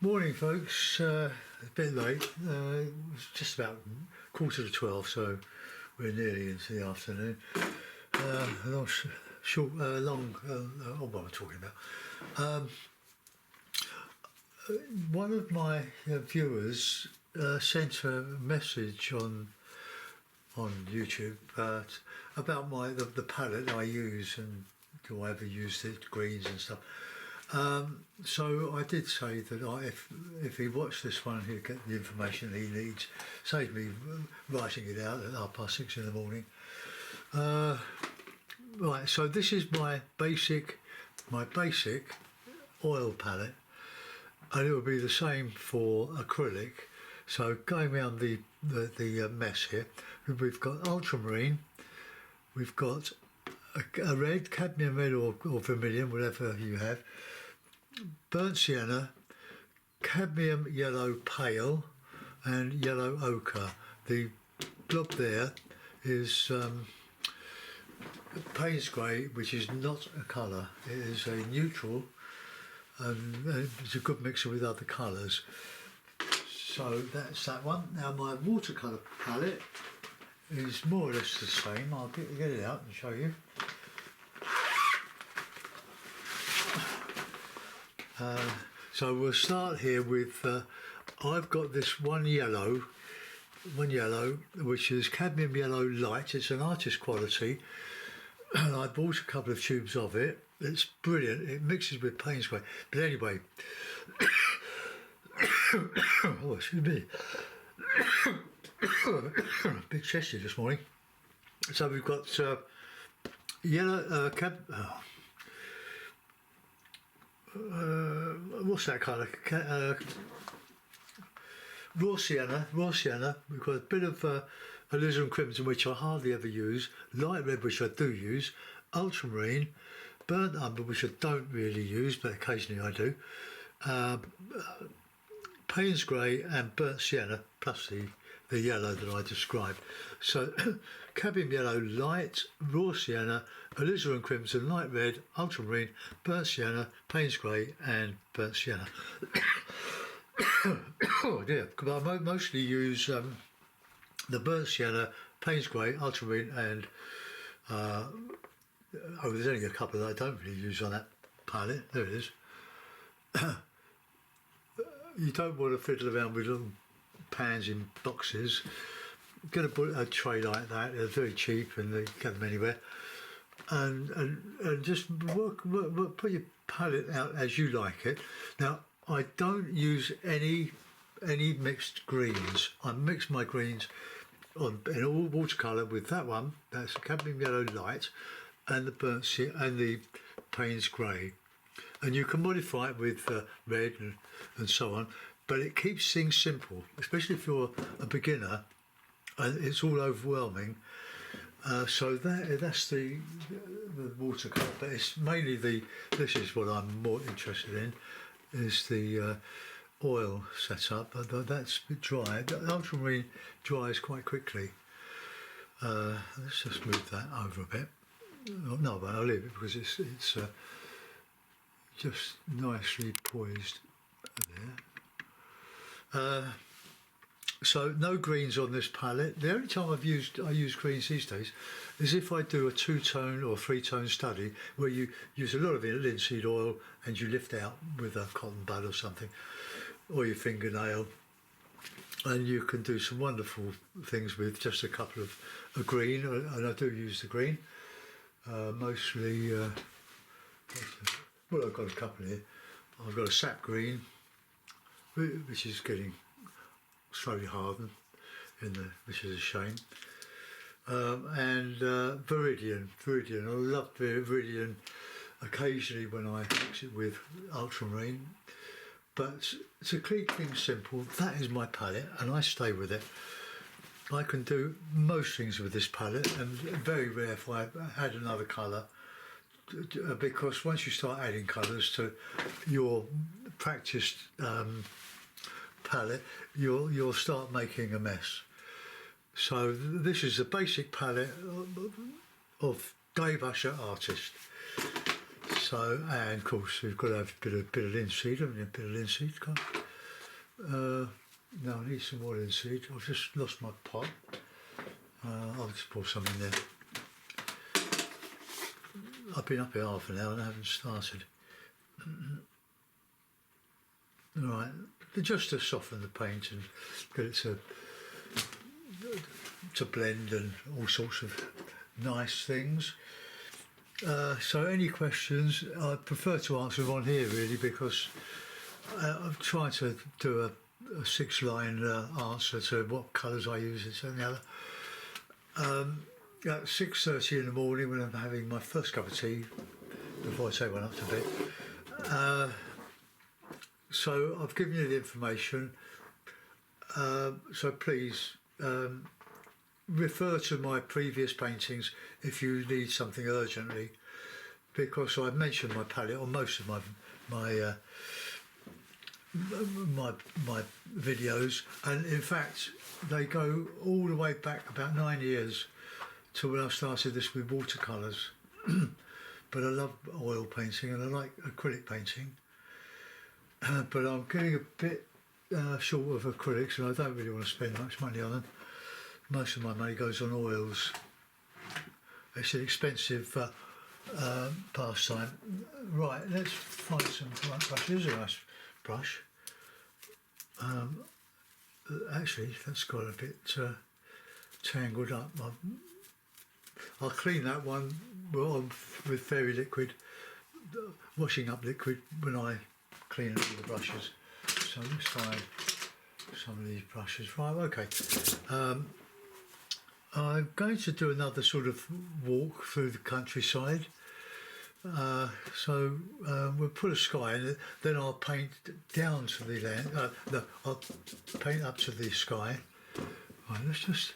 Morning, folks. A bit late. It's just about 11:45, so we're nearly into the afternoon. Long, short, long. What am I talking about? One of my viewers sent a message on YouTube about the palette I use and do I ever use it, greens and stuff. So I did say that if he watched this one, he'd get the information he needs. Saves me writing it out at 6:30 in the morning. Right, so this is my basic oil palette, and it will be the same for acrylic. So going around the mess here, we've got ultramarine, we've got a red, cadmium red or vermilion, whatever you have, burnt sienna, cadmium yellow pale, and yellow ochre. The blob there is Payne's grey, which is not a colour. It is a neutral, and it's a good mixture with other colours. So that's that one. Now my watercolour palette is more or less the same. I'll get it out and show you. So we'll start here with, I've got this one yellow, which is cadmium yellow light. It's an artist quality, and I bought a couple of tubes of it. It's brilliant. It mixes with Payne's grey. But anyway, oh, excuse me, a bit chesty this morning. So we've got yellow what's that colour? Raw sienna. We've got a bit of alizarin crimson, which I hardly ever use, light red, which I do use, ultramarine, burnt umber, which I don't really use, but occasionally I do, Payne's grey and burnt sienna, plus the yellow that I described. So cadmium yellow light, raw sienna, alizarin crimson, light red, ultramarine, burnt sienna, Payne's grey and burnt sienna. Oh dear, because I mostly use the burnt sienna, Payne's grey, ultramarine and there's only a couple that I don't really use on that palette. There it is. You don't want to fiddle around with little pans in boxes. Get a tray like that. They're very cheap and they get them anywhere. And just put your palette out as you like it. Now I don't use any mixed greens. I mix my greens in all watercolour with that one. That's cadmium yellow light, and the burnt and the Payne's grey. And you can modify it with red and so on, but it keeps things simple, especially if you're a beginner and it's all overwhelming. So that's the watercolour, but it's mainly this is what I'm more interested in, is the oil setup. That's a bit dry. The ultramarine dries quite quickly. Let's just move that over a bit. No, but I'll leave it because it's just nicely poised there. So no greens on this palette. The only time I use greens these days is if I do a 2-tone or 3-tone study where you use a lot of linseed oil and you lift out with a cotton bud or something, or your fingernail, and you can do some wonderful things with just a couple of a green, and I do use the green mostly. Well, I've got a couple here. I've got a sap green, which is getting slowly hardened, which is a shame. And Viridian. I love Viridian occasionally when I mix it with ultramarine. But to keep things simple, that is my palette, and I stay with it. I can do most things with this palette, and very rare if I had another colour. Because once you start adding colours to your practiced palette, you'll start making a mess. So this is the basic palette of Dave Usher artist. So, and of course you've got to have a bit of linseed, haven't you? A bit of linseed. No, I need some more linseed. I've just lost my pot. I'll just pour some in there. I've been up here half an hour and I haven't started. Right, just to soften the paint and get it to blend and all sorts of nice things. So any questions, I prefer to answer them on here really, because I've tried to do a 6-line answer to what colours I use, this and the other. At 6:30 in the morning when I'm having my first cup of tea, before I take one up to bed. So I've given you the information, so please refer to my previous paintings if you need something urgently, because I mentioned my palette on most of my videos, and in fact they go all the way back about 9 years to when I started this with watercolours. But I love oil painting and I like acrylic painting. But I'm getting a bit short of acrylics and I don't really want to spend much money on them. Most of my money goes on oils. It's an expensive pastime. Right, let's find some bright brushes. Here's a nice brush. Actually, that's got a bit tangled up. I'll clean that one with fairy liquid, washing up liquid, when I clean all the brushes. So let's find some of these brushes. Right, okay. I'm going to do another sort of walk through the countryside. So we'll put a sky in it, then I'll paint down to the land. No, I'll paint up to the sky. Right, let's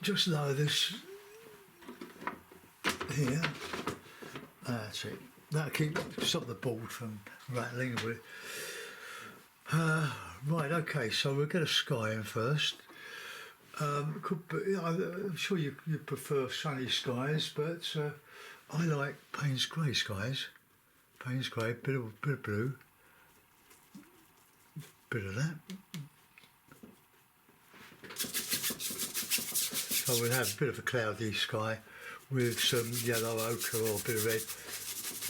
just lower this here. That's it. That'll stop the board from rattling a bit. Right, okay, so we'll get a sky in first. I'm sure you prefer sunny skies, but I like Payne's grey skies. Payne's grey, bit of blue, bit of that. So we'll have a bit of a cloudy sky with some yellow ochre or a bit of red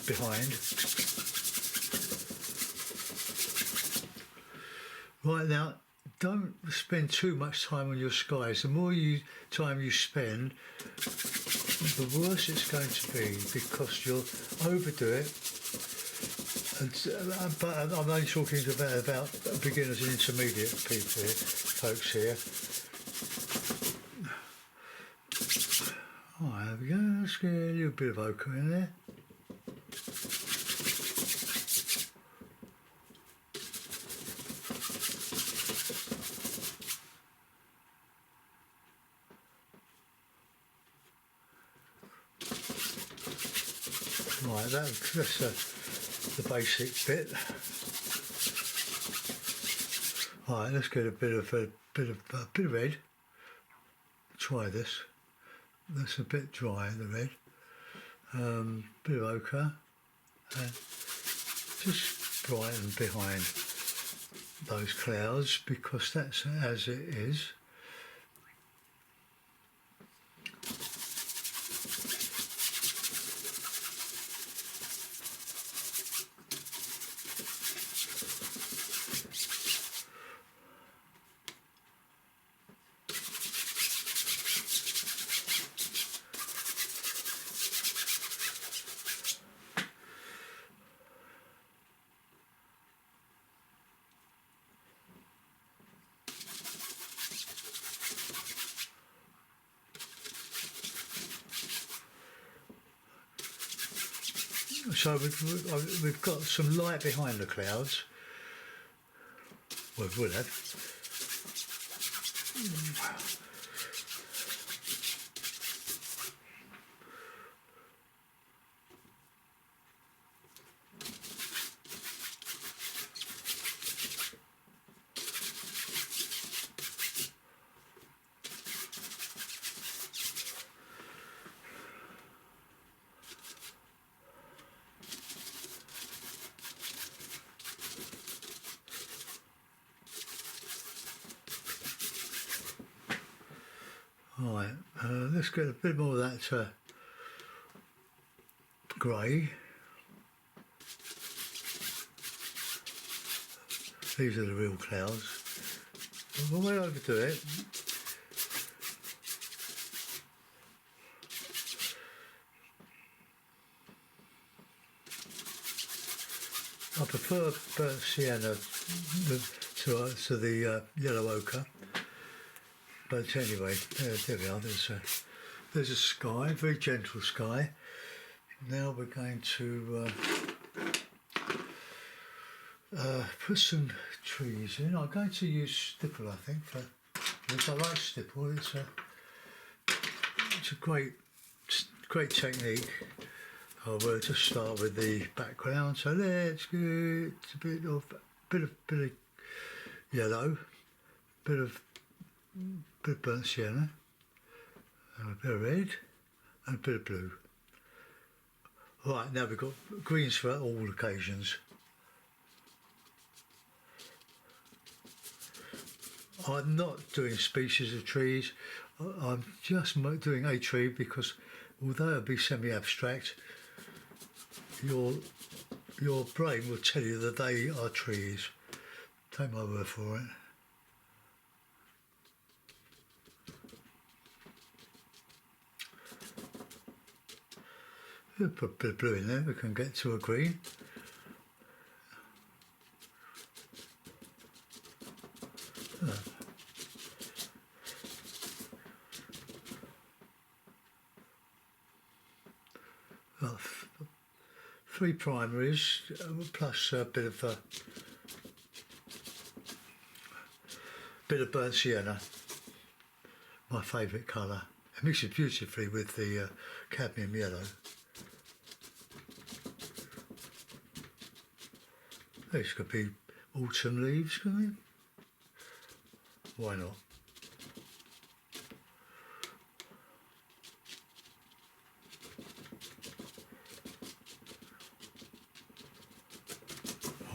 behind. Right, now, don't spend too much time on your skies. The more time you spend, the worse it's going to be, because you'll overdo it. But I'm only talking about beginners and intermediate people here, folks here. Right, there we go. Let's get a little bit of ochre in there. Right, that's the basic bit. Right, let's get a bit of red. Try this. That's a bit dry, the red. Bit of ochre, and just brighten behind those clouds, because that's as it is. So we've got some light behind the clouds. Well, we would have. Right, let's get a bit more of that grey. These are the real clouds. I won't overdo it. I prefer burnt sienna to the yellow ochre. But anyway, there we are. There's a sky, very gentle sky. Now we're going to put some trees in. I'm going to use stipple, I think, for this. I like stipple. It's a great technique. I will just start with the background. So let's get a bit of yellow, bit of burnt sienna, and a bit of red, and a bit of blue. Right, now we've got greens for all occasions. I'm not doing species of trees. I'm just doing a tree because although it'll be semi-abstract, your brain will tell you that they are trees. Take my word for it. We'll put a bit of blue in there, we can get to a green. Well, 3 primaries plus a bit of burnt sienna, my favourite colour. It mixes beautifully with the cadmium yellow. These could be autumn leaves, couldn't they? Why not?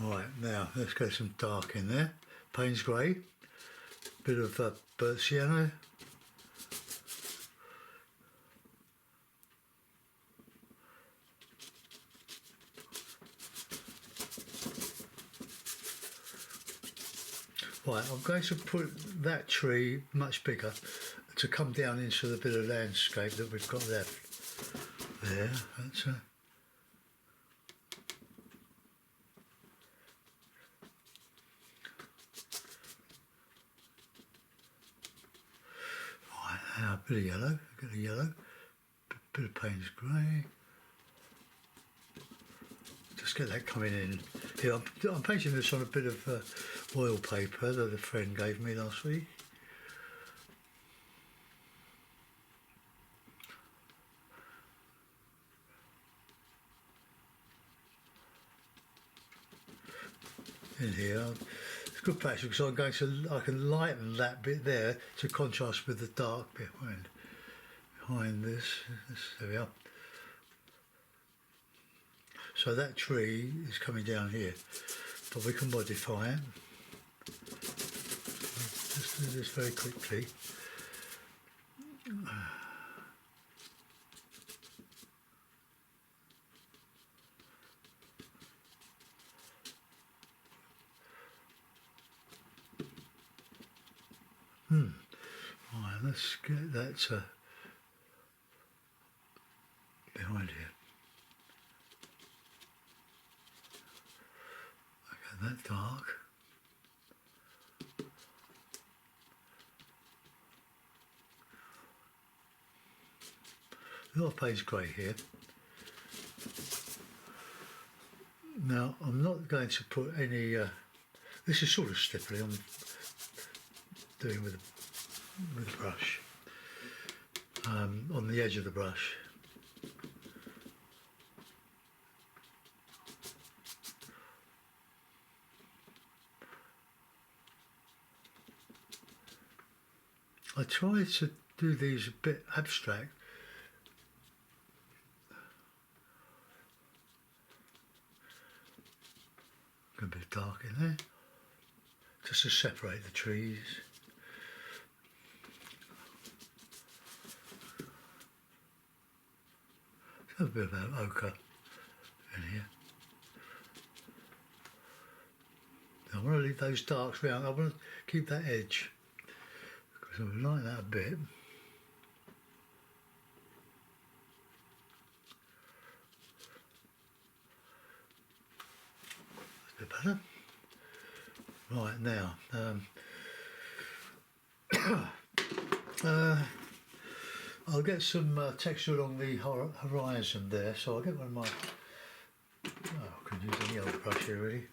Right, now let's get some dark in there. Payne's grey, bit of burnt sienna. Right, I'm going to put that tree much bigger to come down into the bit of landscape that we've got left there. That's right, now a bit of yellow, bit of Payne's grey. Just get that coming in. Here, I'm painting this on a bit of oil paper that a friend gave me last week. In here, it's good practice because I can lighten that bit there to contrast with the dark behind this. There we are. So that tree is coming down here, but we can modify it. Just do this very quickly. Right, let's get that behind here. Okay, that dark. A lot of Payne's grey here. Now I'm not going to put any. This is sort of stippling. I'm doing with a brush on the edge of the brush. I try to do these a bit abstract. A bit of dark in there, just to separate the trees. a bit of ochre in here. I want to leave those darks round. I want to keep that edge because I like that a bit. That's a bit better. Right now, I'll get some texture along the horizon there. So I'll get one of my. Oh, I can use any old brush here really.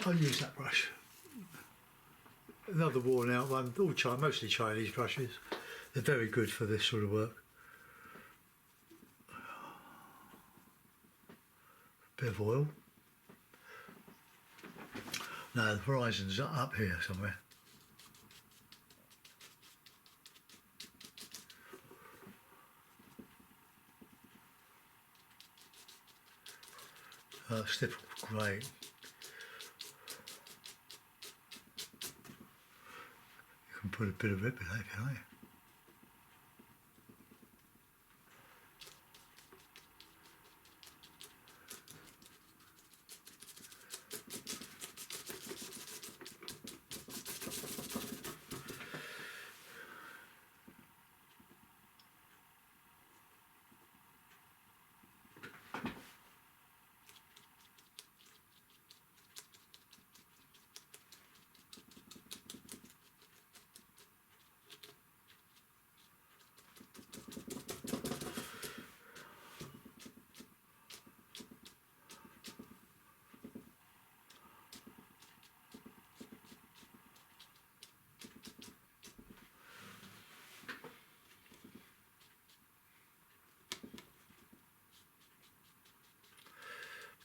I'll use that brush. Another worn out one, mostly Chinese brushes. They're very good for this sort of work. Bit of oil. Now the horizon's up here somewhere. Stiff, great. You can put a bit of rip in that, can't you?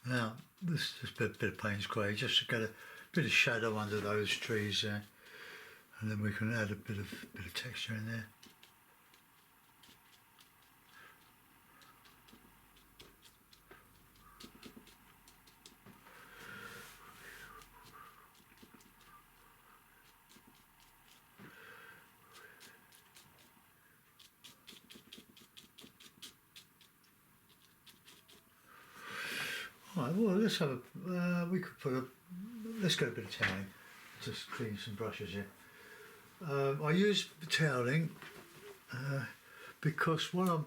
Now, this is just a bit of Payne's grey, just to get a bit of shadow under those trees there, and then we can add a bit of texture in there. Right, well, let's have a. We could put a. Let's get a bit of toweling. Just clean some brushes here. I use toweling because when I'm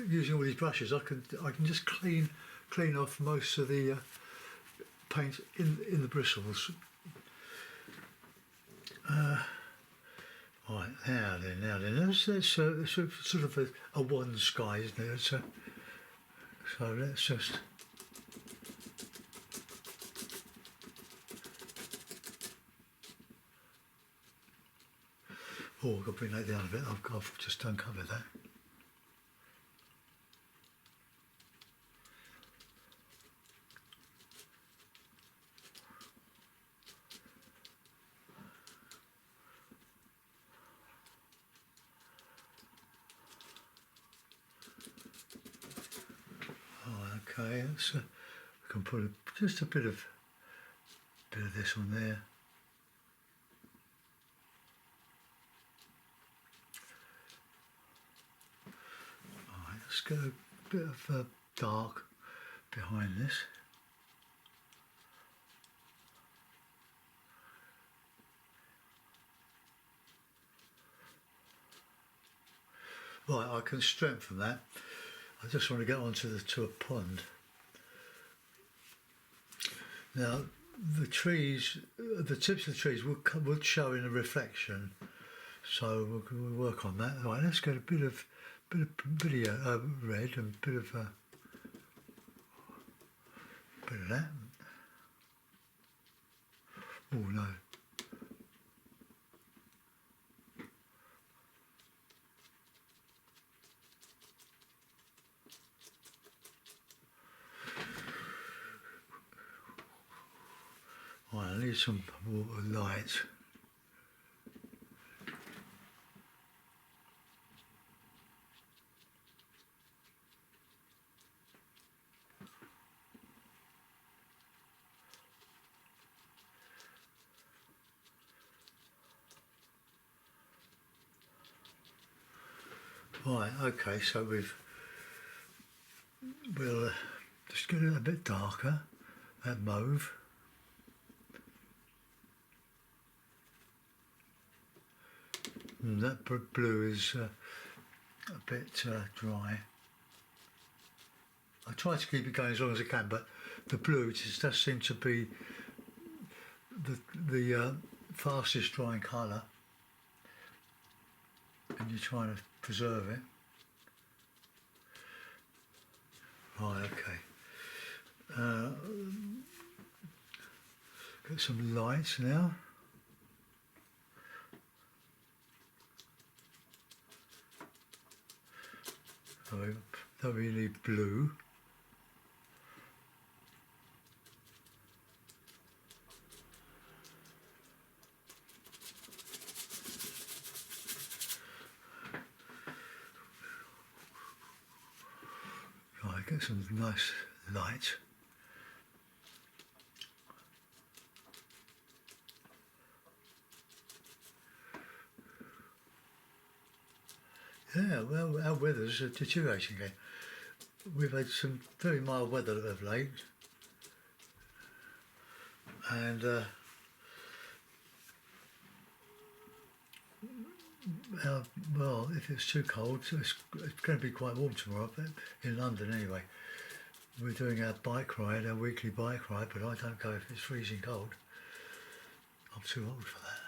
using all these brushes, I can just clean off most of the paint in the bristles. Right, now then, that's sort of a one sky, isn't it? So let's just. Oh, I've got to bring that down a bit. I've just uncovered that. Oh, okay. I can put just a bit of this on there. Let's get a bit of dark behind this. Right, I can strengthen that. I just want to get onto to a pond. Now, the trees, the tips of the trees would show in a reflection, so we'll work on that. Right, let's get a bit of red and bit of that. Oh no. Right, I need some water light. Right, okay, so we'll just get it a bit darker, that mauve. And that blue is a bit dry. I try to keep it going as long as I can, but the blue just does seem to be the fastest drying colour, and you're trying to preserve it. Right, okay. Get some lights now. Don't really need blue. Right, get some nice light. Yeah, well, our weather's deteriorating again. We've had some very mild weather of late, and well, if it's too cold, it's going to be quite warm tomorrow, but in London anyway. We're doing our bike ride, our weekly bike ride, but I don't go if it's freezing cold. I'm too old for that.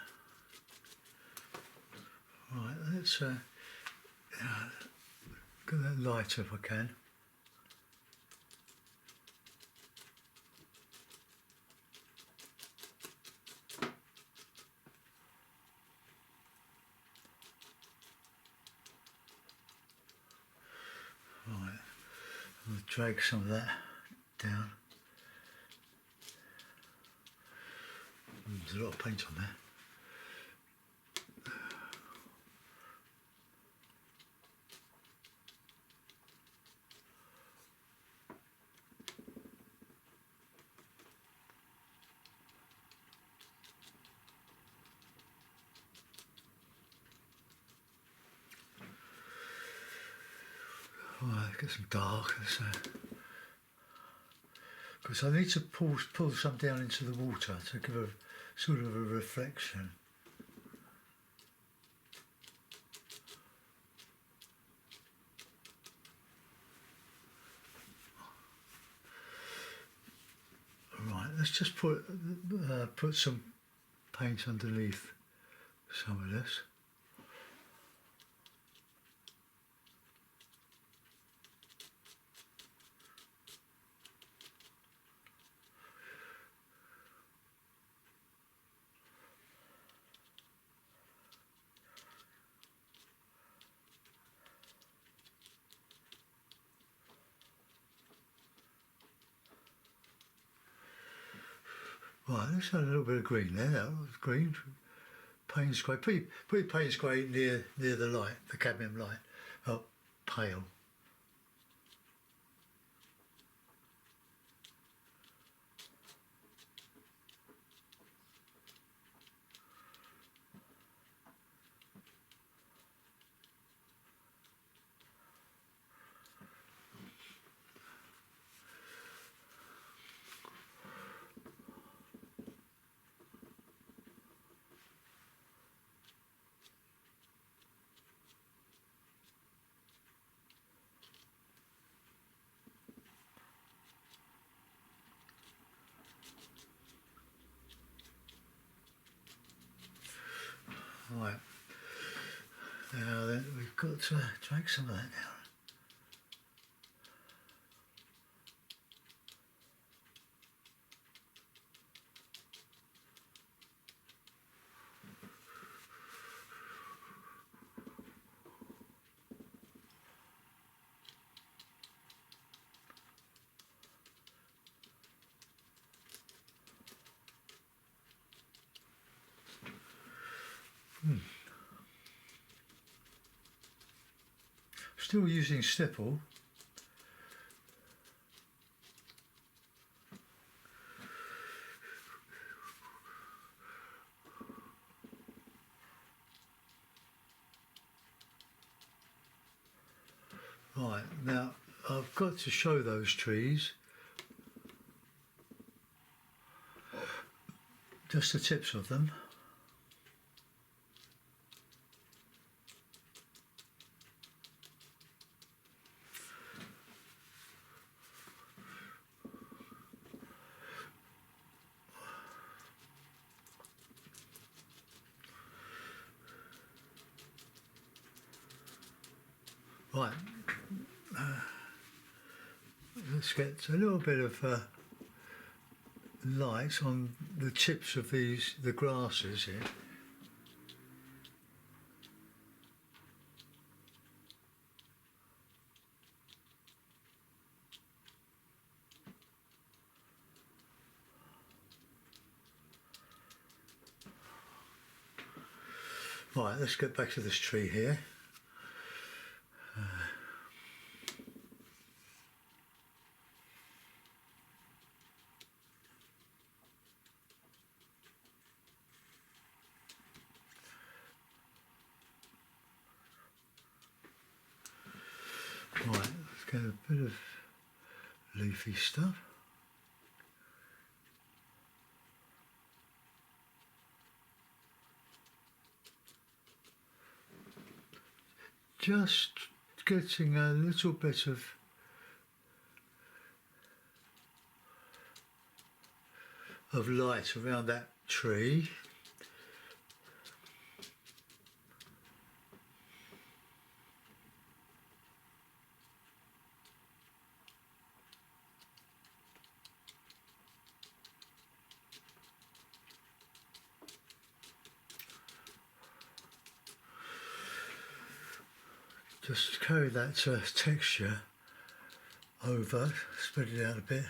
Right, let's get that lighter if I can. Right, I'll drag some of that down. There's a lot of paint on there. Right, get some dark. Because I need to pull some down into the water to give a sort of a reflection. Right, let's just put some paint underneath some of this. Right, let's add a little bit of green there. That was green. Payne's grey. Put your Payne's grey near the light, the cadmium light. Oh, pale. Right. Now then, we've got to drag some of that down. Still using stipple. Right, now I've got to show those trees, just the tips of them. Right, let's get a little bit of light on the tips of the grasses here. Right, let's get back to this tree here. Right, let's get a bit of leafy stuff. Just getting a little bit of light around that tree. Just carry that texture over, spread it out a bit.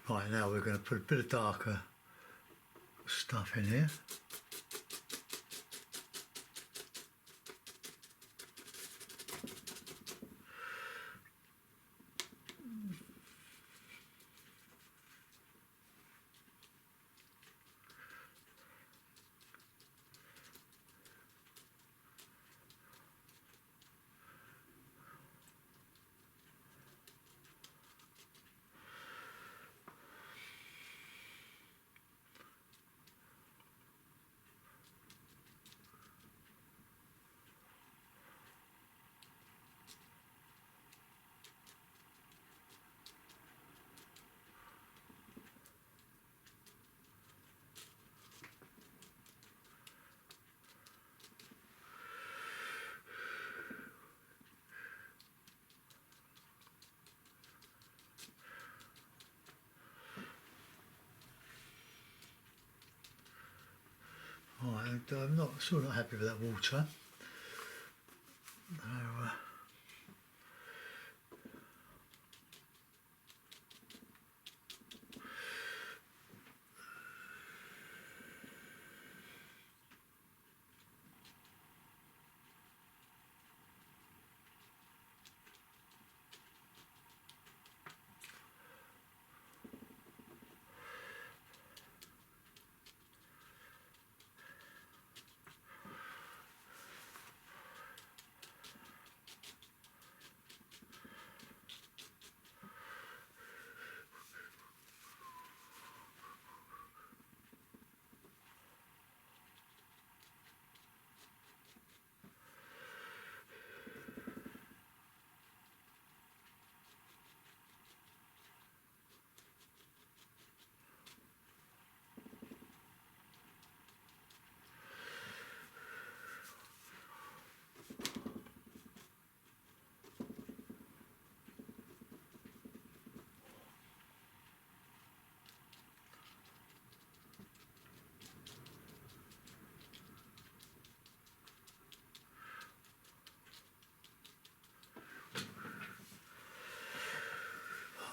Right, now we're going to put a bit of darker stuff in here. Right, I'm still not happy with that water.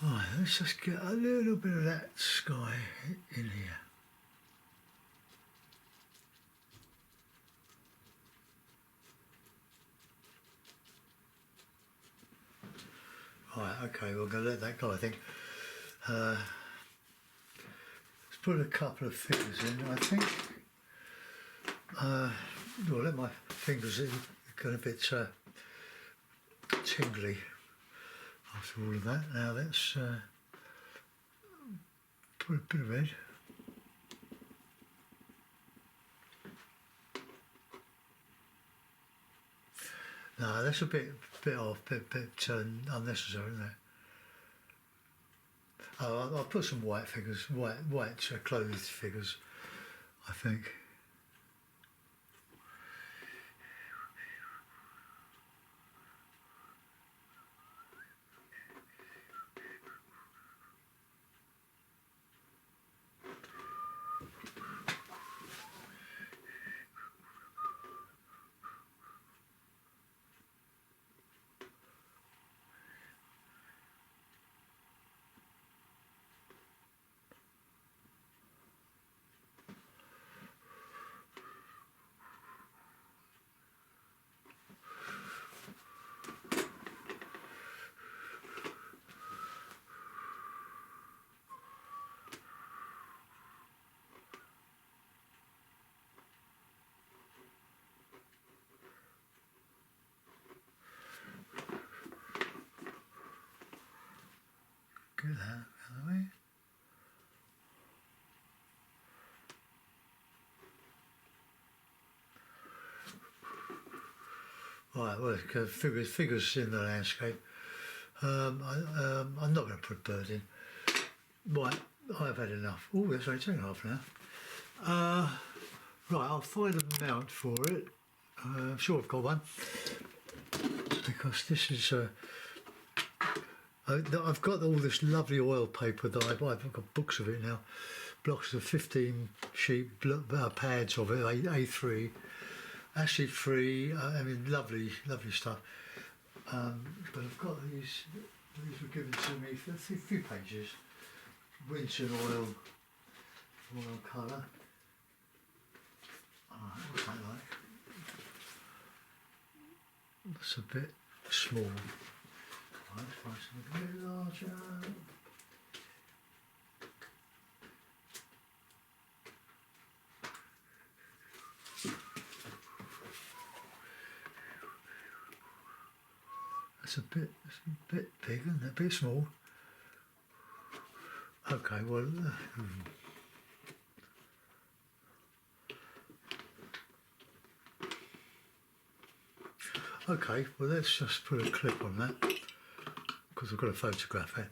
Right, let's just get a little bit of that sky in here. Right, okay, we're going to let that go, I think. Let's put a couple of figures in. I think Well, let my fingers get a bit tingly after all of that. Now let's put a bit of red. No, that's a bit off, bit unnecessary, isn't it? Oh, I'll put some white figures, white clothed figures, I think. Get that out of the way. Right, well, figures in the landscape. I'm not going to put a bird in. Right, I've had enough. Oh, that's only 2.5 now. Right, I'll find a mount for it. I'm sure I've got one. Because this is... I've got all this lovely oil paper that I've got books of it now. Blocks of 15 sheet pads of it, A3. Actually free, I mean lovely stuff. But I've got these were given to me for a few pages. Winter oil colour. Alright, what's that like? That's a bit small. Right, let's find something a bit larger. It's a bit big, isn't it? A bit small. Okay, well, okay, well, let's just put a clip on that because I've got to photograph it.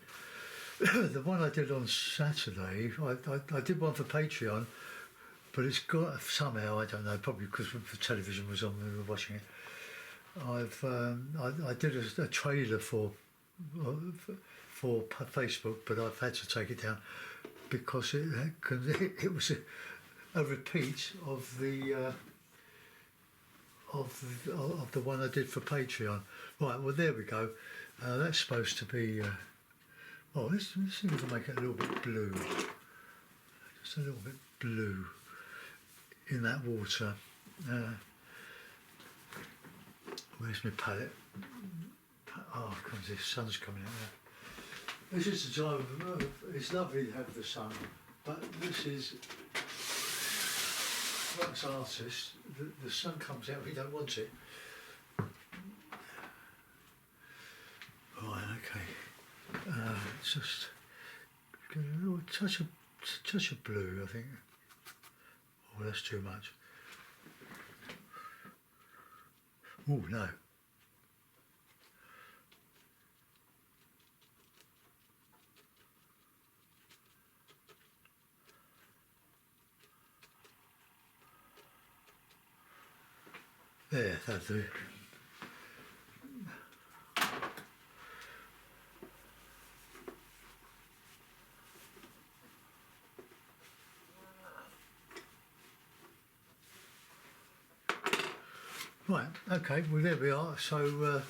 The one I did on Saturday, I did one for Patreon, but it's got somehow, I don't know, probably because the television was on, we were watching it. I did a trailer for Facebook, but I've had to take it down because it was a repeat of the one I did for Patreon. Right, well there we go. That's supposed to be. Oh, let's see if we can make it a little bit blue. Just a little bit blue in that water. Where's my palette? Oh, comes the sun's coming out now. This is the time. It's lovely to have the sun, but this is wax artists. The sun comes out. We don't want it. Right. Okay. It's just get a little touch of blue. I think. Oh, that's too much. Oh no. There, that'll do. Right, okay, well there we are. So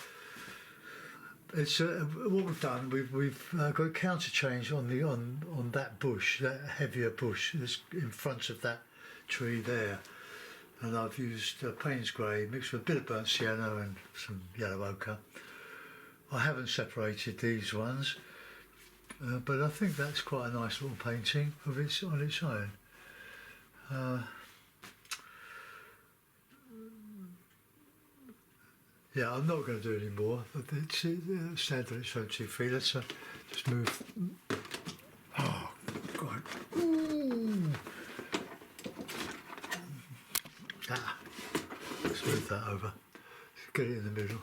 it's what we've done. We've got a counter change on that bush, that heavier bush that's in front of that tree there, and I've used Payne's grey mixed with a bit of burnt sienna and some yellow ochre. I haven't separated these ones, but I think that's quite a nice little painting of its on its own. Yeah, I'm not going to do any more. It's standard. It's on 2 feet. Let's just move. Oh God! Ooh. Let's move that over. Get it in the middle,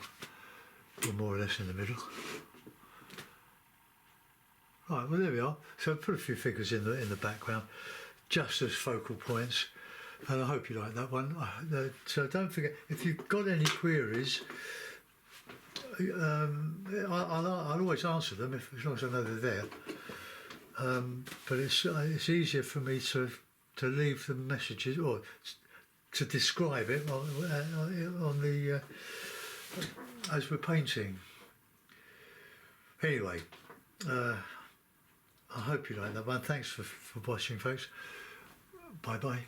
or more or less in the middle. Right, well there we are. So I put a few figures in the background, just as focal points, and I hope you like that one. So don't forget, if you've got any queries, I'll always answer them as long as I know they're there. But it's easier for me to leave the messages or to describe it on the as we're painting. Anyway. I hope you like that one. Thanks for watching, folks. Bye bye.